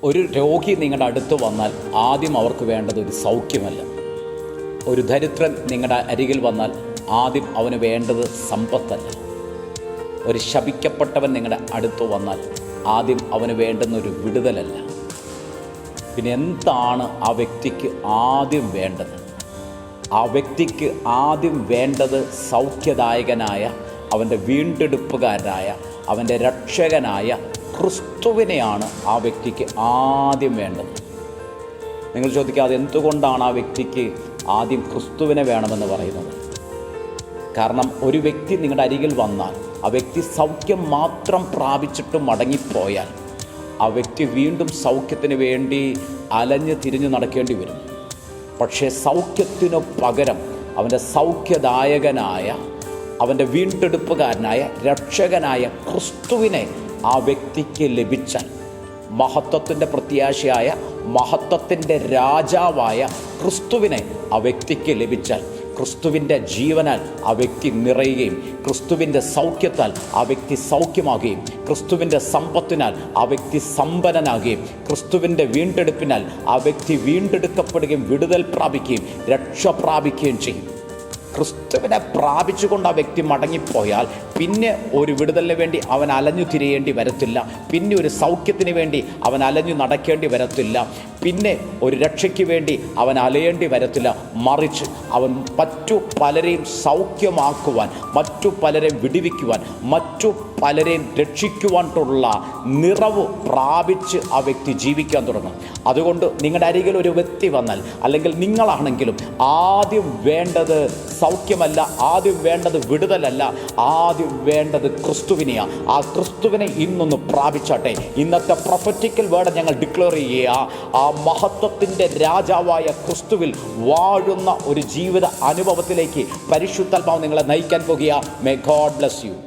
ഒരു രോഗി നിങ്ങളുടെ അടുത്ത് വന്നാൽ ആദ്യം അവർക്ക് വേണ്ടത് ഒരു സൗഖ്യമല്ല. ഒരു ദരിദ്രൻ നിങ്ങളുടെ അരികിൽ വന്നാൽ ആദ്യം അവന് വേണ്ടത് സമ്പത്തല്ല. ഒരു ശപിക്കപ്പെട്ടവൻ നിങ്ങളുടെ അടുത്ത് വന്നാൽ ആദ്യം അവന് വേണ്ടുന്ന ഒരു വിടുതലല്ല. പിന്നെ എന്താണ് ആ വ്യക്തിക്ക് ആദ്യം വേണ്ടത്? ആ വ്യക്തിക്ക് ആദ്യം വേണ്ടത് സൗഖ്യദായകനായ, അവൻ്റെ വീണ്ടെടുപ്പുകാരനായ, അവൻ്റെ രക്ഷകനായ ക്രിസ്തുവിനെയാണ് ആ വ്യക്തിക്ക് ആദ്യം വേണ്ടത്. നിങ്ങൾ ചോദിക്കാതെ എന്തുകൊണ്ടാണ് ആ വ്യക്തിക്ക് ആദ്യം ക്രിസ്തുവിനെ വേണമെന്ന് പറയുന്നത്? കാരണം ഒരു വ്യക്തി നിങ്ങളുടെ അരികിൽ വന്നാൽ ആ വ്യക്തി സൗഖ്യം മാത്രം പ്രാപിച്ചിട്ട് മടങ്ങിപ്പോയാൽ ആ വ്യക്തി വീണ്ടും സൗഖ്യത്തിന് വേണ്ടി അലഞ്ഞ് തിരിഞ്ഞു നടക്കേണ്ടി വരും. പക്ഷേ സൗഖ്യത്തിനു പകരം അവൻ്റെ സൗഖ്യദായകനായ, അവൻ്റെ വീണ്ടെടുപ്പുകാരനായ, രക്ഷകനായ ക്രിസ്തുവിനെ ആ വ്യക്തിക്ക് ലഭിച്ചാൽ, മഹത്വത്തിൻ്റെ പ്രത്യാശയായ, മഹത്വത്തിൻ്റെ രാജാവായ ക്രിസ്തുവിനെ ആ വ്യക്തിക്ക് ലഭിച്ചാൽ, ക്രിസ്തുവിൻ്റെ ജീവനാൽ ആ വ്യക്തി നിറയുകയും, ക്രിസ്തുവിൻ്റെ സൗഖ്യത്താൽ ആ വ്യക്തി സൗഖ്യമാകുകയും, ക്രിസ്തുവിൻ്റെ സമ്പത്തിനാൽ ആ വ്യക്തി സമ്പന്നനാകുകയും, ക്രിസ്തുവിൻ്റെ വീണ്ടെടുപ്പിനാൽ ആ വ്യക്തി വീണ്ടെടുക്കപ്പെടുകയും വിടുതൽ പ്രാപിക്കുകയും രക്ഷ പ്രാപിക്കുകയും ചെയ്യും. ക്രിസ്തുവിനെ പ്രാപിച്ചുകൊണ്ട് ആ വ്യക്തി മടങ്ങിപ്പോയാൽ പിന്നെ ഒരു വിടുതലിന് വേണ്ടി അവൻ അലഞ്ഞു തിരിയേണ്ടി വരത്തില്ല. പിന്നെ ഒരു സൗഖ്യത്തിന് വേണ്ടി അവൻ അലഞ്ഞു നടക്കേണ്ടി വരത്തില്ല. പിന്നെ ഒരു രക്ഷയ്ക്ക് വേണ്ടി അവൻ അലയേണ്ടി വരത്തില്ല. മറിച്ച് അവൻ മറ്റു പലരെയും സൗഖ്യമാക്കുവാൻ, മറ്റു പലരെയും വിടുവിക്കുവാൻ, മറ്റു പലരെയും രക്ഷിക്കുവാനുള്ള നിറവ് പ്രാപിച്ച് ആ വ്യക്തി ജീവിക്കാൻ തുടങ്ങും. അതുകൊണ്ട് നിങ്ങളുടെ അരികിൽ ഒരു വ്യക്തി വന്നാൽ, അല്ലെങ്കിൽ നിങ്ങളാണെങ്കിലും, ആദ്യം വേണ്ടത് സൗഖ്യമല്ല, ആദ്യം വേണ്ടത് വിടുതലല്ല, ആദ്യം വേണ്ടത് ക്രിസ്തുവിനെയാണ്. ആ ക്രിസ്തുവിനെ ഇന്നൊന്ന് പ്രാപിച്ചാട്ടെ. ഇന്നത്തെ പ്രൊഫറ്റിക്കൽ വേർഡ് ഞങ്ങൾ ഡിക്ലെയർ ചെയ്യുക. ആ മഹത്വത്തിൻ്റെ രാജാവായ ക്രിസ്തുവിൽ വാഴുന്ന ഒരു ജീവിത അനുഭവത്തിലേക്ക് പരിശുദ്ധാത്മാവ് നിങ്ങളെ നയിക്കാൻ പോകുക. May God bless you.